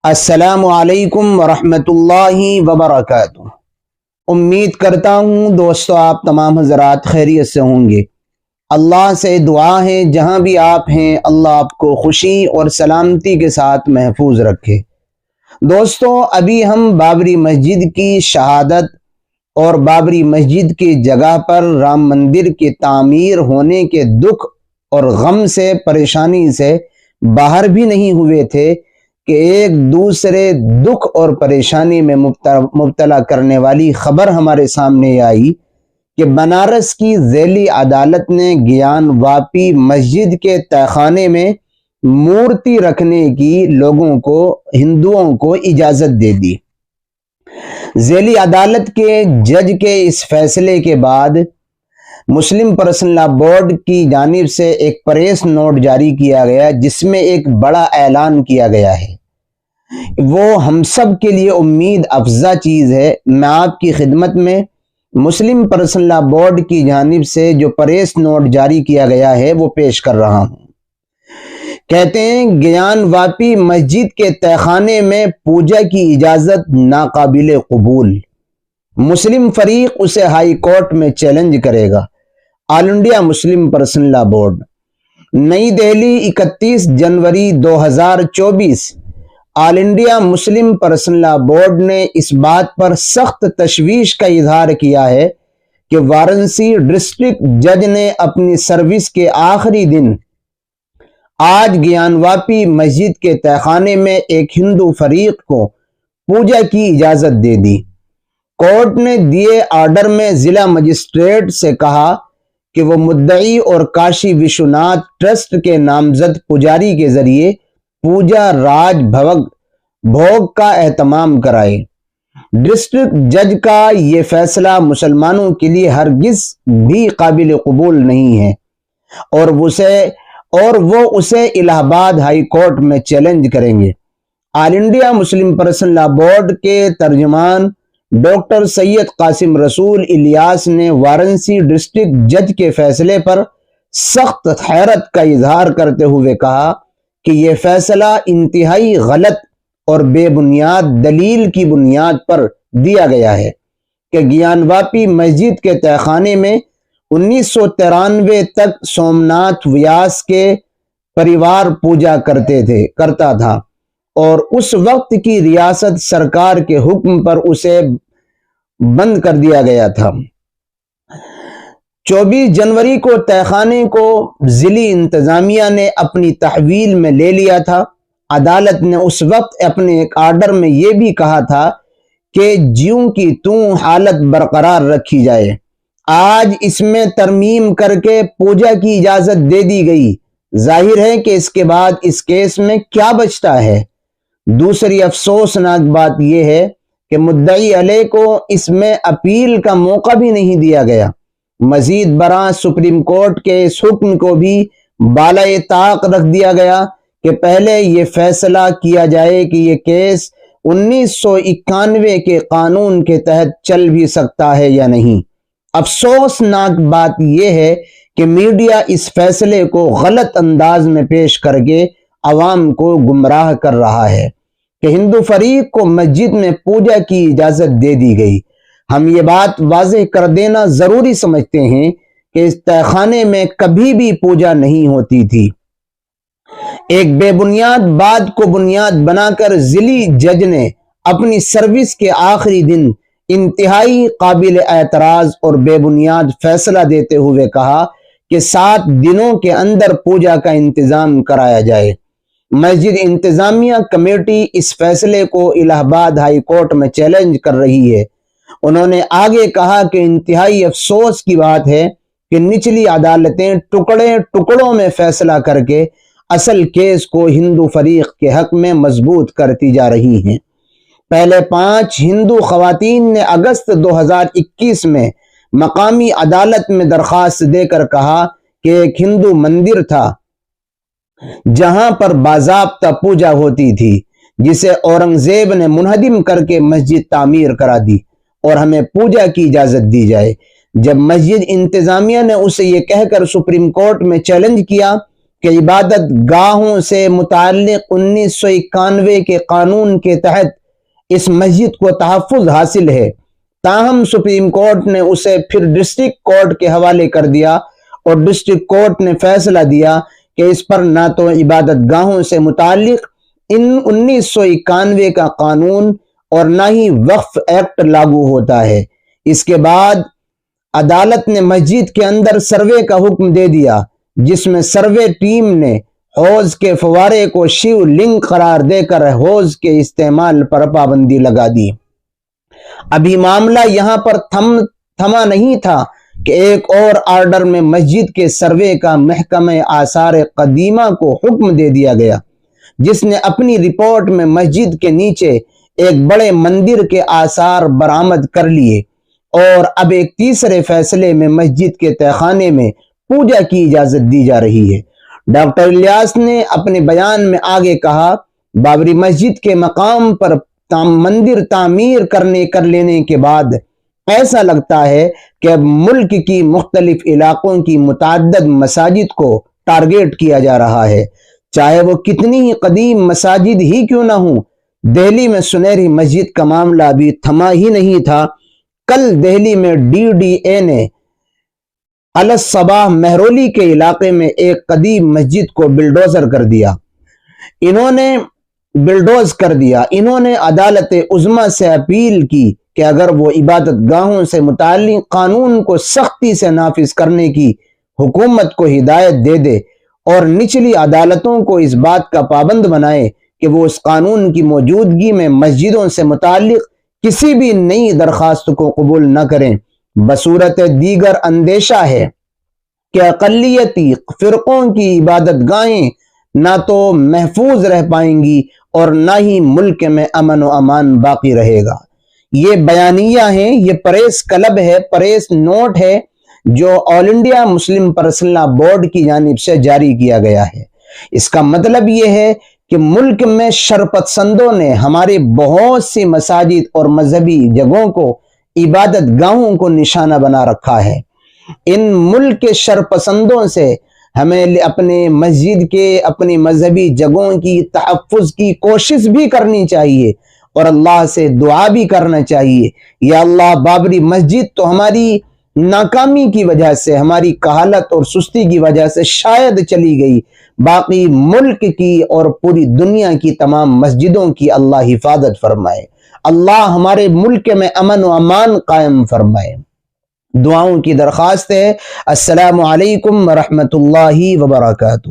السلام علیکم ورحمۃ اللہ وبرکاتہ۔ امید کرتا ہوں دوستو آپ تمام حضرات خیریت سے ہوں گے۔ اللہ سے دعا ہے جہاں بھی آپ ہیں اللہ آپ کو خوشی اور سلامتی کے ساتھ محفوظ رکھے۔ دوستو ابھی ہم بابری مسجد کی شہادت اور بابری مسجد کی جگہ پر رام مندر کی تعمیر ہونے کے دکھ اور غم سے پریشانی سے باہر بھی نہیں ہوئے تھے کہ ایک دوسرے دکھ اور پریشانی میں مبتلا کرنے والی خبر ہمارے سامنے آئی کہ بنارس کی ذیلی عدالت نے گیان واپی مسجد کے تہخانے میں مورتی رکھنے کی ہندوؤں کو اجازت دے دی۔ ذیلی عدالت کے جج کے اس فیصلے کے بعد مسلم پرسنل لا بورڈ کی جانب سے ایک پریس نوٹ جاری کیا گیا جس میں ایک بڑا اعلان کیا گیا ہے۔ وہ ہم سب کے لیے امید افزا چیز ہے۔ میں آپ کی خدمت میں مسلم پرسنل لا بورڈ کی جانب سے جو پریس نوٹ جاری کیا گیا ہے وہ پیش کر رہا ہوں۔ کہتے ہیں گیان واپی مسجد کے تہخانے میں پوجا کی اجازت ناقابل قبول، مسلم فریق اسے ہائی کورٹ میں چیلنج کرے گا۔ آل انڈیا مسلم پرسنل لا بورڈ، نئی دہلی 31 جنوری 2024۔ آل انڈیا مسلم پرسنل لا بورڈ نے اس بات پر سخت تشویش کا اظہار کیا ہے کہ وارانسی ڈسٹرکٹ جج نے اپنی سروس کے آخری دن آج گیان واپی مسجد کے تہخانے میں ایک ہندو فریق کو پوجا کی اجازت دے دی۔ کورٹ نے دیے آرڈر میں ضلع مجسٹریٹ سے کہا کہ وہ مدعی اور کاشی وشوناتھ ٹرسٹ کے نامزد پجاری کے ذریعے پوجا راج بھوگ کا اہتمام کرائے۔ ڈسٹرکٹ جج کا یہ فیصلہ مسلمانوں کے لیے ہرگز بھی قابل قبول نہیں ہے اور وہ اسے الہ آباد ہائی کورٹ میں چیلنج کریں گے۔ آل انڈیا مسلم پرسنل لا بورڈ کے ترجمان ڈاکٹر سید قاسم رسول الیاس نے وارانسی ڈسٹرکٹ جج کے فیصلے پر سخت حیرت کا اظہار کرتے ہوئے کہا کہ یہ فیصلہ انتہائی غلط اور بے بنیاد دلیل کی بنیاد پر دیا گیا ہے کہ گیان واپی مسجد کے تہخانے میں 1993 تک سومناتھ ویاس کے پریوار پوجا کرتا تھا اور اس وقت کی ریاست سرکار کے حکم پر اسے بند کر دیا گیا تھا۔ 24 جنوری کو تہخانے کو ضلعی انتظامیہ نے اپنی تحویل میں لے لیا تھا۔ عدالت نے اس وقت اپنے ایک آرڈر میں یہ بھی کہا تھا کہ جیوں کی توں حالت برقرار رکھی جائے۔ آج اس میں ترمیم کر کے پوجا کی اجازت دے دی گئی۔ ظاہر ہے کہ اس کے بعد اس کیس میں کیا بچتا ہے۔ دوسری افسوسناک بات یہ ہے کہ مدعی علیہ کو اس میں اپیل کا موقع بھی نہیں دیا گیا۔ مزید برآں سپریم کورٹ کے اس حکم کو بھی بالائے طاق رکھ دیا گیا کہ پہلے یہ فیصلہ کیا جائے کہ یہ کیس 1991 کے قانون کے تحت چل بھی سکتا ہے یا نہیں۔ افسوسناک بات یہ ہے کہ میڈیا اس فیصلے کو غلط انداز میں پیش کر کے عوام کو گمراہ کر رہا ہے کہ ہندو فریق کو مسجد میں پوجا کی اجازت دے دی گئی۔ ہم یہ بات واضح کر دینا ضروری سمجھتے ہیں کہ اس تہخانے میں کبھی بھی پوجا نہیں ہوتی تھی۔ ایک بے بنیاد بات کو بنیاد بنا کر ضلعی جج نے اپنی سروس کے آخری دن انتہائی قابل اعتراض اور بے بنیاد فیصلہ دیتے ہوئے کہا کہ 7 دنوں کے اندر پوجا کا انتظام کرایا جائے۔ مسجد انتظامیہ کمیٹی اس فیصلے کو الہ آباد ہائی کورٹ میں چیلنج کر رہی ہے۔ انہوں نے آگے کہا کہ انتہائی افسوس کی بات ہے کہ نچلی عدالتیں ٹکڑوں میں فیصلہ کر کے اصل کیس کو ہندو فریق کے حق میں مضبوط کرتی جا رہی ہیں۔ پہلے 5 ہندو خواتین نے اگست 2021 میں مقامی عدالت میں درخواست دے کر کہا کہ ایک ہندو مندر تھا جہاں پر باضابطہ پوجا ہوتی تھی جسے اورنگزیب نے منہدم کر کے مسجد تعمیر کرا دی اور ہمیں پوجا کی اجازت دی جائے۔ جب مسجد انتظامیہ نے اسے یہ کہہ کر سپریم کورٹ میں چیلنج کیا کہ عبادت گاہوں سے متعلق 1991 کے قانون کے تحت اس مسجد کو تحفظ حاصل ہے، تاہم سپریم کورٹ نے اسے پھر ڈسٹرکٹ کورٹ کے حوالے کر دیا اور ڈسٹرکٹ کورٹ نے فیصلہ دیا کہ اس پر نہ تو عبادت گاہوں سے متعلق 1991 کا قانون اور نہ ہی وقف ایکٹ لاگو ہوتا ہے۔ اس کے بعد عدالت نے مسجد کے اندر سروے کا حکم دے دیا، جس میں سروے ٹیم نے حوض کے فوارے کو شیو لنگ قرار دے کر حوض کے استعمال پر پابندی لگا دی۔ ابھی معاملہ یہاں پر تھما نہیں تھا کہ ایک اور آرڈر میں مسجد کے سروے کا محکمہ آثار قدیمہ کو حکم دے دیا گیا، جس نے اپنی رپورٹ میں مسجد کے نیچے ایک بڑے مندر کے آثار برآمد کر لیے، اور اب ایک تیسرے فیصلے میں مسجد کے تہخانے میں پوجا کی اجازت دی جا رہی ہے۔ ڈاکٹر الیاس نے اپنے بیان میں آگے کہا، بابری مسجد کے مقام پر مندر تعمیر کر لینے کے بعد ایسا لگتا ہے کہ اب ملک کی مختلف علاقوں کی متعدد مساجد کو ٹارگیٹ کیا جا رہا ہے، چاہے وہ کتنی ہی قدیم مساجد ہی کیوں نہ ہوں۔ دہلی میں سنہری مسجد کا معاملہ ابھی تھما ہی نہیں تھا۔ کل دہلی میں DDA نے الصباح مہرولی کے علاقے میں ایک قدیم مسجد کو بلڈوزر کر دیا۔ انہوں نے عدالت عظمیٰ سے اپیل کی کہ اگر وہ عبادت گاہوں سے متعلق قانون کو سختی سے نافذ کرنے کی حکومت کو ہدایت دے دے اور نچلی عدالتوں کو اس بات کا پابند بنائے کہ وہ اس قانون کی موجودگی میں مسجدوں سے متعلق کسی بھی نئی درخواست کو قبول نہ کریں۔ بصورت دیگر اندیشہ ہے کہ اقلیتی فرقوں کی عبادت گاہیں نہ تو محفوظ رہ پائیں گی اور نہ ہی ملک میں امن و امان باقی رہے گا۔ یہ بیانیہ ہیں، یہ پریس کلب ہے، پریس نوٹ ہے جو all India Muslim personal law board کی جانب سے جاری کیا گیا ہے۔ اس کا مطلب یہ ہے کہ ملک میں شرپسندوں نے ہمارے بہت سی مساجد اور مذہبی جگہوں کو، عبادت گاہوں کو نشانہ بنا رکھا ہے۔ ان ملک کے شرپسندوں سے ہمیں اپنے مسجد کے، اپنی مذہبی جگہوں کی تحفظ کی کوشش بھی کرنی چاہیے اور اللہ سے دعا بھی کرنا چاہیے، یا اللہ بابری مسجد تو ہماری ناکامی کی وجہ سے، ہماری کہالت اور سستی کی وجہ سے شاید چلی گئی، باقی ملک کی اور پوری دنیا کی تمام مسجدوں کی اللہ حفاظت فرمائے، اللہ ہمارے ملک میں امن و امان قائم فرمائے۔ دعاؤں کی درخواست ہے۔ السلام علیکم ورحمۃ اللہ وبرکاتہ۔